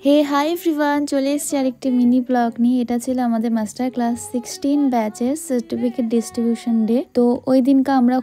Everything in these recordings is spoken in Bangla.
হে হাই এভরিওয়ান, চলে এসেছি আরেকটি মিনি ব্লগ নিয়ে। এটা ছিল আমাদের মাস্টার ক্লাস 16 ব্যাচের সার্টিফিকেট ডিস্ট্রিবিউশন ডে। তো ওই দিনকে আমরা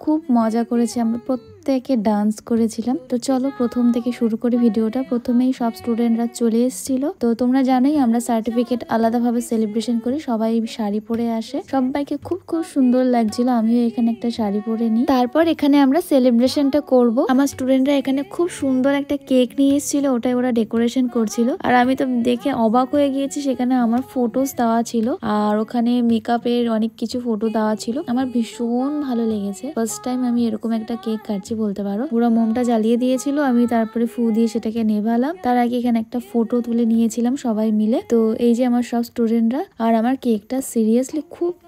খুব মজা করেছি। আমরা প্রত্যেকে ডান্স করেছিলাম। তো চলো প্রথম থেকে শুরু করি ভিডিওটা। প্রথমেই সব স্টুডেন্টরা চলে এসেছিল। তো তোমরা জানোই আমরা সার্টিফিকেট আলাদাভাবে সেলিব্রেশন করি, সবাই শাড়ি পরে আসে। সবাইকে খুব সুন্দর লাগছিল। আমিও এখানে একটা শাড়ি পরে নিই। তারপর এখানে আমরা সেলিব্রেশনটা করব। আমার স্টুডেন্টরা এখানে খুব সুন্দর একটা কেক নিয়ে এসেছিল, ওটাই ওরা ডেকোরেশন করছিল। আর আমি তো দেখে অবাক হয়ে গিয়েছি, সেখানে আমার ফটোস দেওয়া ছিল আর ওখানে মেকআপের অনেক কিছু ফটো দেওয়া ছিল। আমার ভীষণ ভালো লেগেছে। ফার্স্ট টাইম আমি এরকম একটা কেক কাটছি বলতে পারো। পুরো মোমটা জ্বালিয়ে দিয়েছিল, আমি তারপরে ফু দিয়ে সেটাকে নেভালাম। তার আগে এখানে একটা ফটো তুলে নিয়েছিলাম সবাই মিলে। তো এই যে আমার সব স্টুডেন্টরা, আর আমার কেকটা সিরিয়াসলি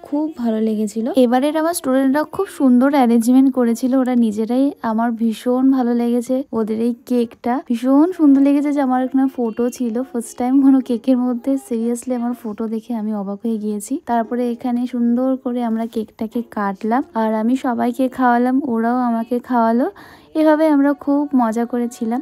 খুব ভালো লেগেছিল। এবারের আমার স্টুডেন্টরা খুব সুন্দর অ্যারেঞ্জমেন্ট করেছিল ওরা নিজেরাই। আমার ভীষণ ভালো লেগেছে ওদের এই কেকটা, ভীষণ সুন্দর লেগেছে যে আমার এখানে ফটো ছিল। ফার্স্ট টাইম কোনো কেকের মধ্যে সিরিয়াসলি আমার ফটো দেখে আমি অবাক হয়ে গিয়েছি। তারপরে এখানে সুন্দর করে আমরা কেকটাকে কাটলাম আর আমি সবাইকে খাওয়ালাম, ওরাও আমাকে খাওয়ালো। এভাবে আমরা খুব মজা করেছিলাম।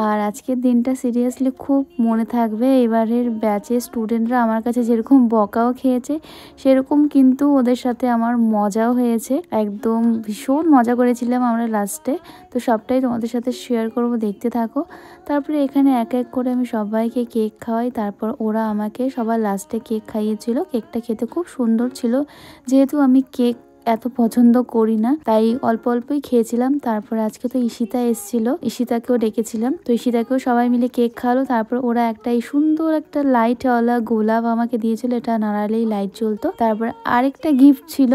আর আজকের দিনটা সিরিয়াসলি খুব মনে থাকবে। এবারের ব্যাচের স্টুডেন্টরা আমার কাছে যেরকম বকাও খেয়েছে, সেরকম কিন্তু ওদের সাথে আমার মজাও হয়েছে। একদম ভীষণ মজা করেছিলাম আমরা লাস্টে। তো সবটাই তোমাদের সাথে শেয়ার করব, দেখতে থাকো। তারপরে এখানে এক এক করে আমি সবাইকে কেক খাওয়াই, তারপর ওরা আমাকে সবার লাস্টে কেক খাইয়েছিল। কেকটা খেতে খুব সুন্দর ছিল। যেহেতু আমি কেক এত পছন্দ করি না, তাই অল্পই খেয়েছিলাম। তারপর আজকে তো ঈশিতা এসেছিল, ঈশিতাকেও ডেকেছিলাম। তো ঈশিতাকেও সবাই মিলে কেক খাওয়ালো। তারপর ওরা একটা এই সুন্দর একটা লাইটওয়ালা গোলাপ আমাকে দিয়েছিল, এটা নাড়ালেই লাইট জ্বলতো। তারপর আরেকটা গিফট ছিল,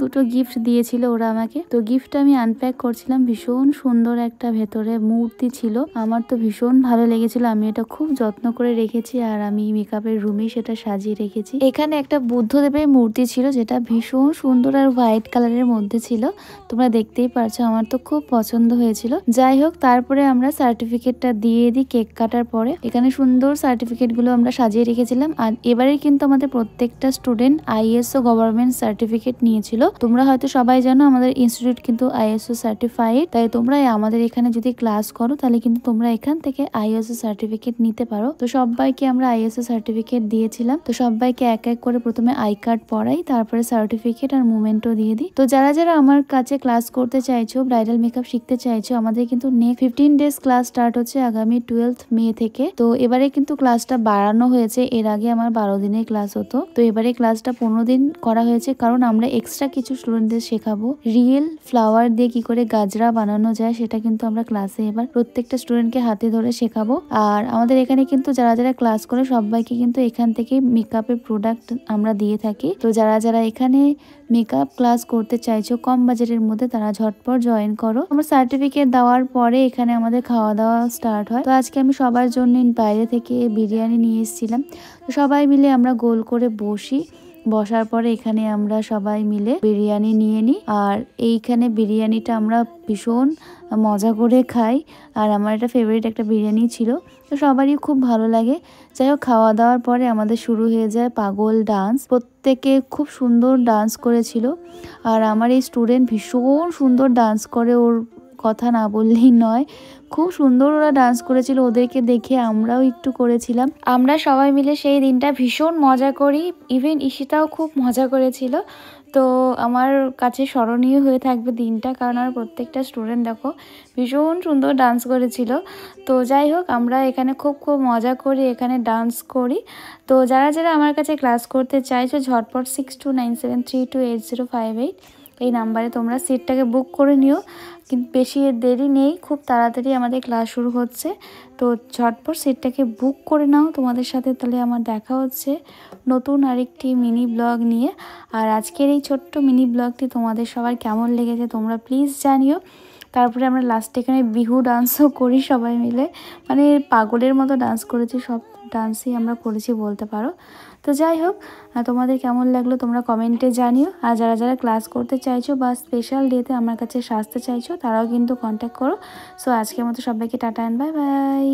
দুটো গিফট দিয়েছিল ওরা আমাকে। তো গিফটটা আমি আনপ্যাক করছিলাম। ভীষণ সুন্দর একটা ভেতরে মূর্তি ছিল, আমার তো ভীষণ ভালো লেগেছিল। আমি এটা খুব যত্ন করে রেখেছি আর আমি মেকআপের রুমেই সেটা সাজিয়ে রেখেছি। এখানে একটা বুদ্ধদেবের মূর্তি ছিল, যেটা ভীষণ সুন্দর আর হোয়াইট কালারের মধ্যে ছিল। তোমরা দেখতেই পারছো, আমার তো খুব পছন্দ হয়েছিল। যাই হোক, তারপরে আমরা সার্টিফিকেটটা দিয়ে দিই কেক কাটার পরে। এখানে সুন্দর সার্টিফিকেট গুলো আমরা সাজিয়ে রেখেছিলাম। আর এবারে কিন্তু আমাদের প্রত্যেকটা স্টুডেন্ট আইএসও গভর্নমেন্ট সার্টিফিকেট নিয়েছিল। তোমরা হয়তো সবাই জানো আমাদের ইনস্টিটিউট কিন্তু আইএসও সার্টিফাইড। তাই তোমরা আমাদের এখানে যদি ক্লাস করো, তাহলে কিন্তু তোমরা এখান থেকে আইএসও সার্টিফিকেট নিতে পারো। তো সবাইকে আমরা আইএসও সার্টিফিকেট দিয়েছিলাম। তো সবাইকে এক এক করে প্রথমে আই কার্ড পড়াই, তারপরে সার্টিফিকেট আর মোমেন্টও দিয়ে দিই। তো যারা আমার কাছে ক্লাস করতে চাইছো, ব্রাইডাল মেকআপ শিখতে চাইছো, আমাদের কিন্তু নেক্সট 15 ডেজ ক্লাস স্টার্ট হচ্ছে আগামী 12 মে থেকে। তো এবারে কিন্তু ক্লাসটা বাড়ানো হয়েছে। এর আগে আমার 12 দিনের ক্লাস হতো, তো এবারে ক্লাসটা 15 দিন করা হয়েছে। কারণ আমরা এক্সট্রা কিছু স্টুডেন্টদের শেখাবো রিয়েল ফ্লাওয়ার দিয়ে কি করে গাজরা বানানো যায়, সেটা কিন্তু আমরা ক্লাসে এবার প্রত্যেকটা স্টুডেন্টকে হাতে ধরে শেখাবো। আর আমাদের এখানে কিন্তু যারা ক্লাস করে সবাইকে কিন্তু এখান থেকে মেকআপের প্রোডাক্ট আমরা দিয়ে থাকি। তো যারা এখানে মেকআপ ক্লাস করতে চাইছো কম বাজেটের মধ্যে, তারা ঝটপট জয়েন করো। আমরা সার্টিফিকেট দেওয়ার পরে এখানে আমাদের খাওয়া দাওয়া স্টার্ট হয়। তো আজকে আমি সবার জন্য বাইরে থেকে বিরিয়ানি নিয়ে এসেছিলাম। তো সবাই মিলে আমরা গোল করে বসার পরে এখানে আমরা সবাই মিলে বিরিয়ানি নিয়ে নিই। আর এইখানে বিরিয়ানিটা আমরা ভীষণ মজা করে খাই। আর আমার এটা ফেভারিট একটা বিরিয়ানি ছিল, তো সবারই খুব ভালো লাগে। যাই হোক, খাওয়া দাওয়ার পরে আমাদের শুরু হয়ে যায় পাগল ডান্স। প্রত্যেকে খুব সুন্দর ডান্স করেছিল। আর আমার এই স্টুডেন্ট ভীষণ সুন্দর ডান্স করে, ওর কথা না বললেই নয়। খুব সুন্দর ওরা ডান্স করেছিল, ওদেরকে দেখে আমরাও একটু করেছিলাম। আমরা সবাই মিলে সেই দিনটা ভীষণ মজা করি। ইভেন ঈশিতাও খুব মজা করেছিল। তো আমার কাছে স্মরণীয় হয়ে থাকবে দিনটা, কারণ আমার প্রত্যেকটা স্টুডেন্ট দেখো ভীষণ সুন্দর ডান্স করেছিল। তো যাই হোক, আমরা এখানে খুব মজা করি, এখানে ডান্স করি। তো যারা আমার কাছে ক্লাস করতে চাইছো, ঝটপট 6297328058 এই নাম্বারে তোমরা সিটটাকে বুক করে নিও। কিন্তু বেশি দেরি নেই, খুব তাড়াতাড়ি আমাদের ক্লাস শুরু হচ্ছে। তো ঝটপট সিটটাকে বুক করে নাও তোমাদের সাথে। তাহলে আমার দেখা হচ্ছে নতুন আরেকটি মিনি ব্লগ নিয়ে। আর আজকের এই ছোট্ট মিনি ব্লগটি তোমাদের সবার কেমন লেগেছে তোমরা প্লিজ জানিও। তারপরে আমরা লাস্টে এখানে বিহু ডান্সও করি সবাই মিলে, মানে পাগলের মতো ডান্স করেছি। সব ডান্সই আমরা করেছি বলতে পারো। তো যাই হোক, তোমাদের কেমন লাগলো তোমরা কমেন্টে জানিও। আর যারা ক্লাস করতে চাইছো বা স্পেশাল ডেতে আমার কাছে সাজতে চাইছো, তারাও কিন্তু কন্ট্যাক্ট করো। সো আজকের মতো সবাইকে টাটা এন্ড বাই বাই।